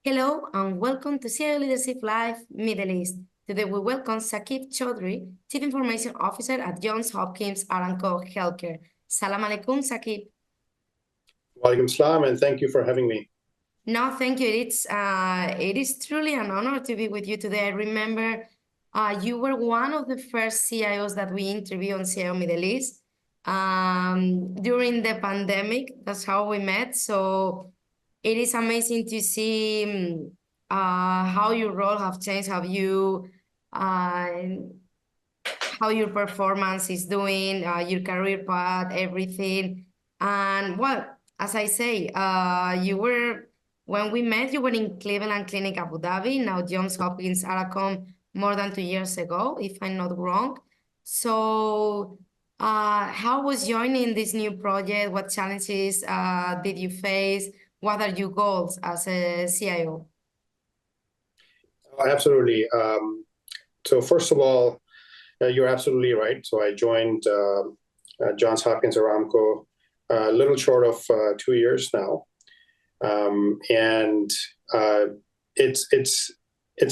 Hello and welcome to CIO Leadership Live Middle East. Today we welcome Saqib Chaudhry, Chief Information Officer at Johns Hopkins Aramco Healthcare. Salam alaikum, Saqib. Walaikum salam, and thank you for having me. No, thank you. It is truly an honor to be with you today. I remember you were one of the first CIOs that we interviewed on CIO Middle East during the pandemic. That's how we met. So it is amazing to see how your role have changed, how your performance is doing, your career path, everything. And well, as I say, when we met, you were in Cleveland Clinic Abu Dhabi, now Johns Hopkins Aracom, more than 2 years ago, if I'm not wrong. So how was joining this new project? What challenges did you face? What are your goals as a CIO? Absolutely. So first of all, you're absolutely right. So I joined Johns Hopkins Aramco a little short of 2 years now. And it's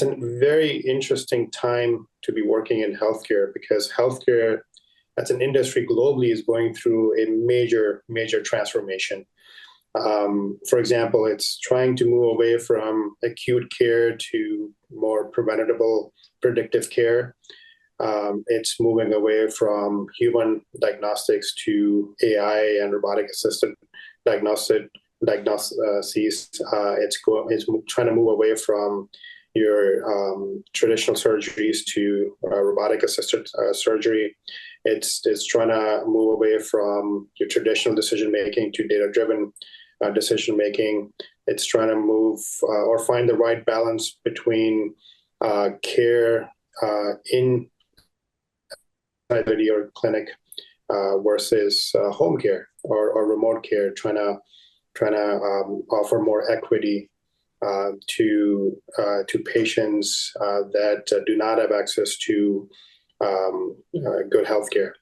a very interesting time to be working in healthcare because healthcare as an industry globally is going through a major transformation. For example, it's trying to move away from acute care to more preventable, predictive care. It's moving away from human diagnostics to AI and robotic-assisted diagnosis. It's trying to move away from your traditional surgeries to robotic-assisted surgery. It's trying to move away from your traditional decision making to data-driven decision making. It's trying to move or find the right balance between care in or clinic versus home care or remote care, trying to offer more equity to patients that do not have access to good healthcare.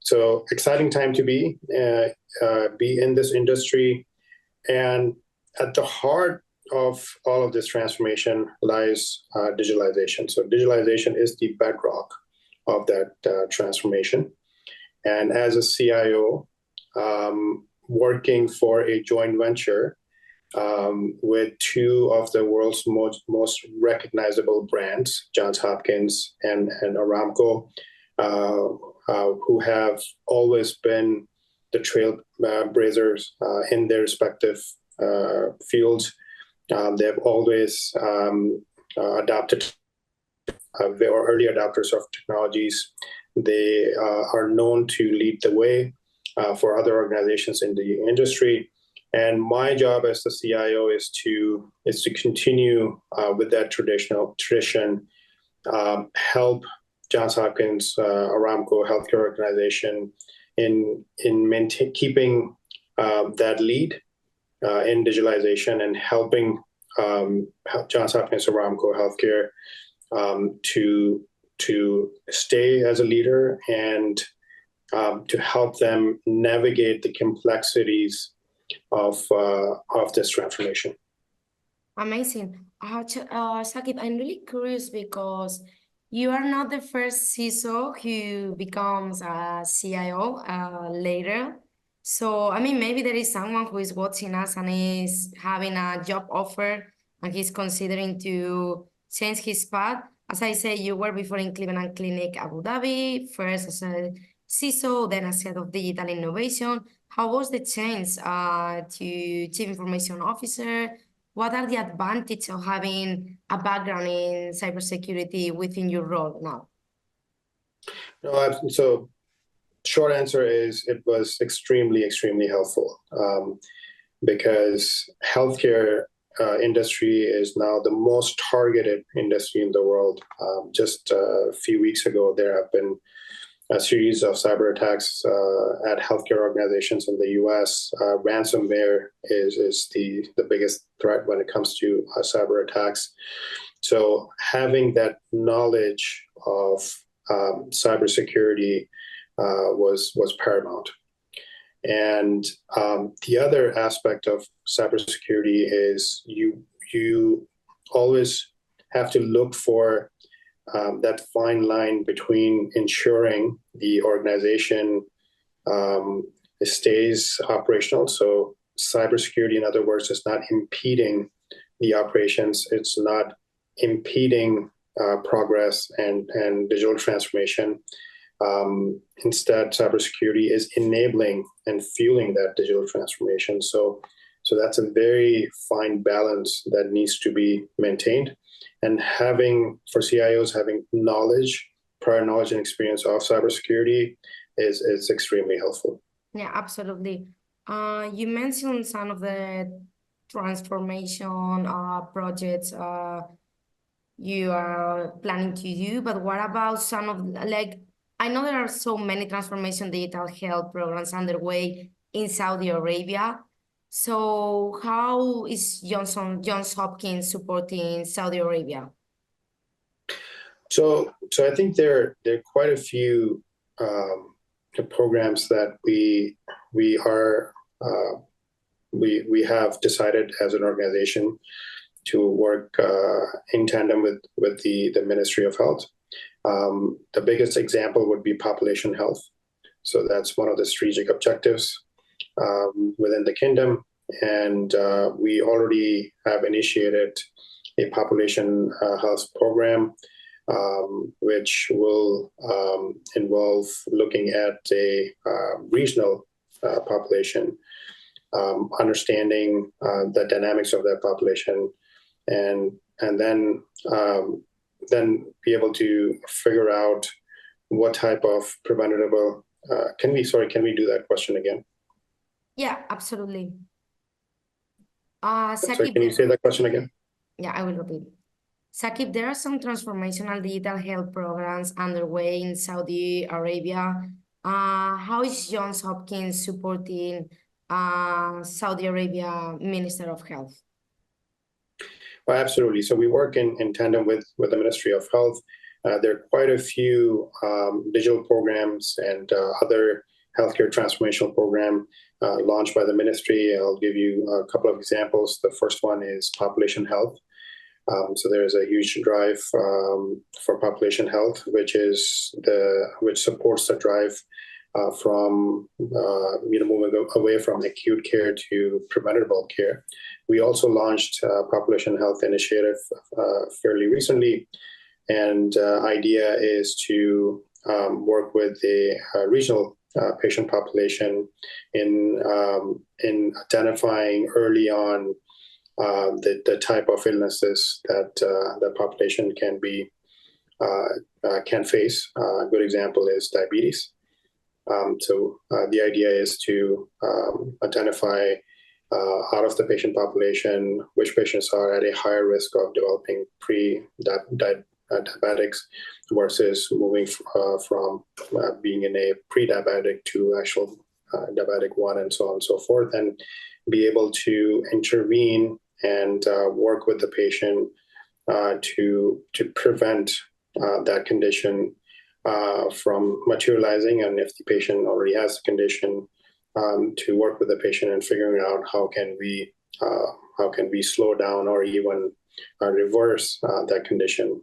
So exciting time to be in this industry, and at the heart of all of this transformation lies digitalization. So digitalization is the bedrock of that transformation. And as a CIO, working for a joint venture with two of the world's most recognizable brands, Johns Hopkins and Aramco, who have always been the trailblazers in their respective fields. They have always adopted. They are early adopters of technologies. They are known to lead the way for other organizations in the industry. And my job as the CIO is to continue with that tradition, help Johns Hopkins Aramco healthcare organization in keeping that lead in digitalization and helping Johns Hopkins Aramco healthcare to stay as a leader and to help them navigate the complexities of this transformation. Amazing. Saqib, I'm really curious because you are not the first CISO who becomes a CIO later. So, I mean, maybe there is someone who is watching us and is having a job offer and he's considering to change his path. As I say, you were before in Cleveland Clinic Abu Dhabi, first as a CISO, then as head of digital innovation. How was the change to Chief Information Officer? What are the advantages of having a background in cybersecurity within your role now? So short answer is it was extremely helpful because healthcare industry is now the most targeted industry in the world. Just a few weeks ago, there have been a series of cyber attacks at healthcare organizations in the U.S. Ransomware is the biggest threat when it comes to cyber attacks. So having that knowledge of cybersecurity was paramount. And the other aspect of cybersecurity is you always have to look for that fine line between ensuring the organization stays operational. So cybersecurity, in other words, is not impeding the operations. It's not impeding progress and digital transformation. Instead, cybersecurity is enabling and fueling that digital transformation. So that's a very fine balance that needs to be maintained. And for CIOs, having prior knowledge and experience of cybersecurity is extremely helpful. Yeah, absolutely. You mentioned some of the transformation projects you are planning to do, but what about some of, like, I know there are so many transformation digital health programs underway in Saudi Arabia. So how is Johns Hopkins supporting Saudi Arabia? So I think there are quite a few programs that we have decided as an organization to work in tandem with the Ministry of Health. The biggest example would be population health. So that's one of the strategic objectives within the kingdom. And we already have initiated a population health program, which will involve looking at a regional population, understanding the dynamics of that population, and then be able to figure out what type of preventable. Can we do that question again? Yeah, absolutely. Sorry, can you say that question again? Yeah, I will repeat. Saqib, there are some transformational digital health programs underway in Saudi Arabia. How is Johns Hopkins supporting Saudi Arabia Minister of Health? Well, absolutely. So we work in tandem with the Ministry of Health. There are quite a few digital programs and other healthcare transformational program launched by the ministry. I'll give you a couple of examples. The first one is population health. So there's a huge drive for population health, which supports the drive from moving away from acute care to preventable care. We also launched a population health initiative fairly recently, and idea is to work with the regional patient population in identifying early on the type of illnesses that the population can face. A good example is diabetes. So the idea is to identify out of the patient population which patients are at a higher risk of developing pre-diabetics versus moving from being in a pre-diabetic to actual diabetic 1 and so on and so forth, and be able to intervene and work with the patient to prevent that condition from materializing, and if the patient already has the condition, to work with the patient and figuring out how can we slow down or even reverse that condition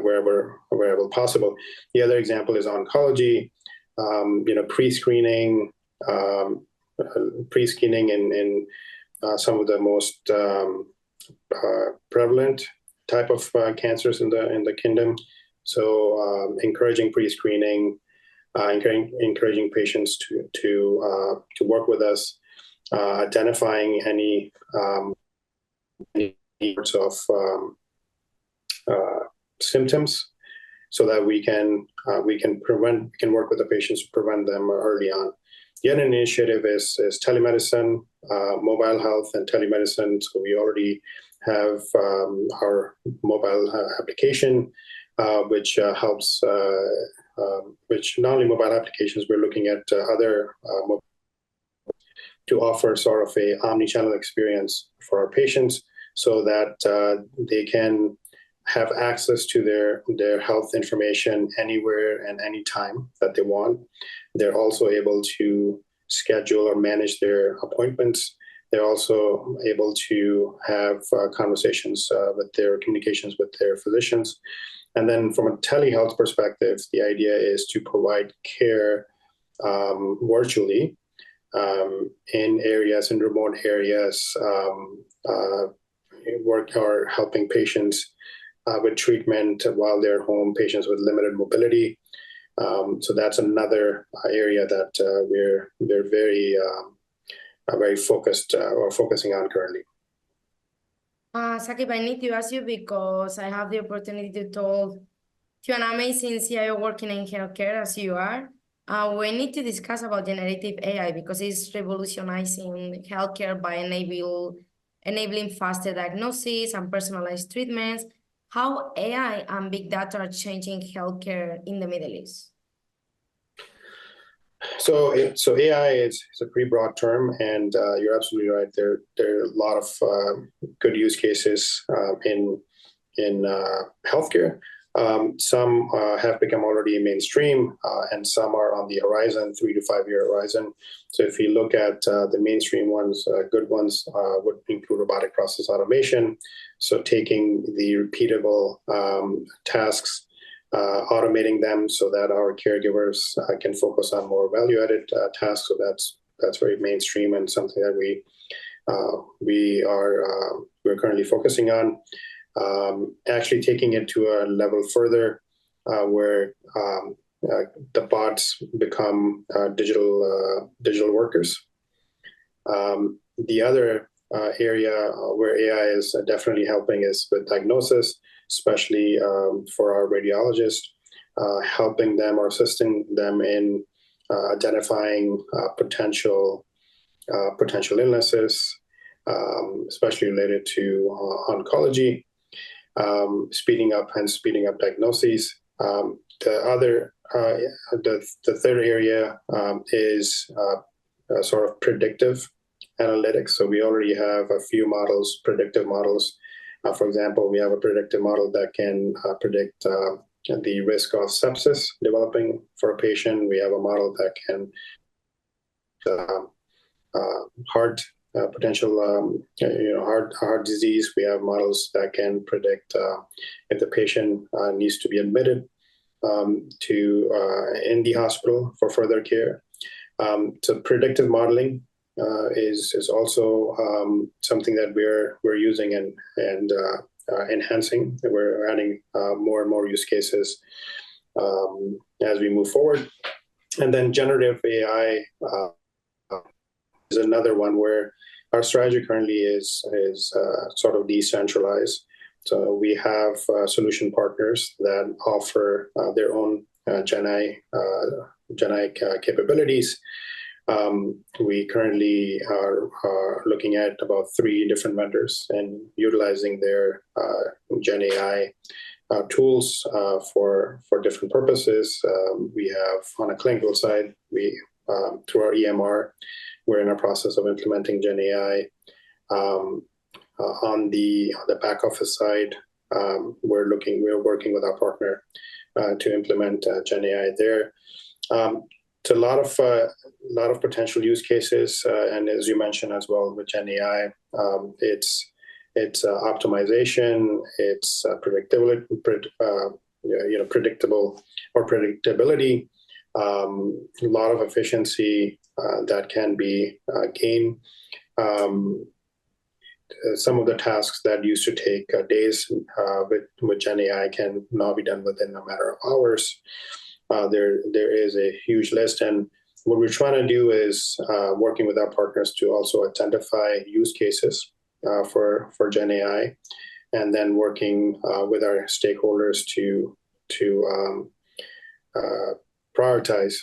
wherever possible. The other example is oncology. Pre-screening in some of the most prevalent type of cancers in the kingdom. So encouraging pre-screening, encouraging patients to work with us, identifying any sorts of symptoms, so that we can work with the patients to prevent them early on. The other initiative is telemedicine, mobile health and telemedicine. So we already have our mobile application, which helps, which not only mobile applications, we're looking at other to offer sort of a omni-channel experience for our patients, so that they can have access to their health information anywhere and anytime that they want. They're also able to schedule or manage their appointments. they're also able to have conversations with their communications with their physicians. And then from a telehealth perspective, the idea is to provide care virtually in areas, in remote areas, work or helping patients with treatment while they're home, patients with limited mobility. So that's another area that we're very focused or focusing on currently. Sakib, I need to ask you because I have the opportunity to talk to an amazing CIO working in healthcare as you are. We need to discuss about generative AI because it's revolutionizing healthcare by enabling faster diagnosis and personalized treatments. How AI and big data are changing healthcare in the Middle East? So AI is a pretty broad term, and you're absolutely right. There are a lot of good use cases in healthcare. Some have become already mainstream, and some are on the horizon, 3 to 5 year horizon. So if you look at the mainstream ones, good ones would include robotic process automation. So taking the repeatable tasks, automating them so that our caregivers can focus on more value-added tasks. So that's very mainstream and something that we're currently focusing on. Actually taking it to a level further where the bots become digital workers. The other area where AI is definitely helping is with diagnosis, especially for our radiologists, helping them or assisting them in identifying potential illnesses, especially related to oncology. Speeding up diagnoses. The third area is sort of predictive analytics. So we already have a few models, predictive models. For example, we have a predictive model that can predict the risk of sepsis developing for a patient. We have a model that can heart disease. We have models that can predict if the patient needs to be admitted in the hospital for further care. So predictive modeling is also something that we're using and enhancing. We're adding more and more use cases as we move forward. And then generative AI is another one where our strategy currently is sort of decentralized. So we have solution partners that offer their own Gen AI capabilities. We currently are looking at about 3 different vendors and utilizing their Gen AI tools for different purposes. We have on a clinical side, through our EMR, we're in a process of implementing Gen AI. On the back office side, we're working with our partner to implement Gen AI there. It's a lot of potential use cases, and as you mentioned as well with Gen AI, it's optimization, it's predictable or predictability, a lot of efficiency that can be gained. Some of the tasks that used to take days with Gen AI can now be done within a matter of hours. There is a huge list, and what we're trying to do is working with our partners to also identify use cases for Gen AI, and then working with our stakeholders to prioritize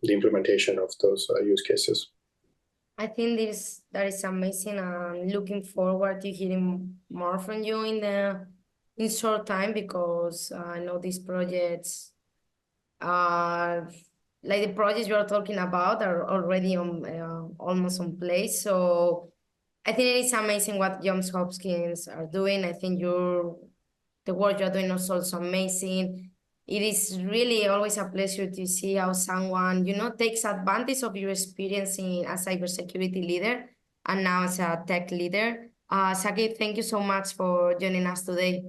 the implementation of those use cases. I think that is amazing. I'm looking forward to hearing more from you in short time, because I know these projects like the projects you are talking about are already almost on place. So I think it is amazing what Johns Hopkins are doing. I think the work you're doing is also amazing. It is really always a pleasure to see how someone, takes advantage of your experience as a cybersecurity leader and now as a tech leader. Sakib, thank you so much for joining us today.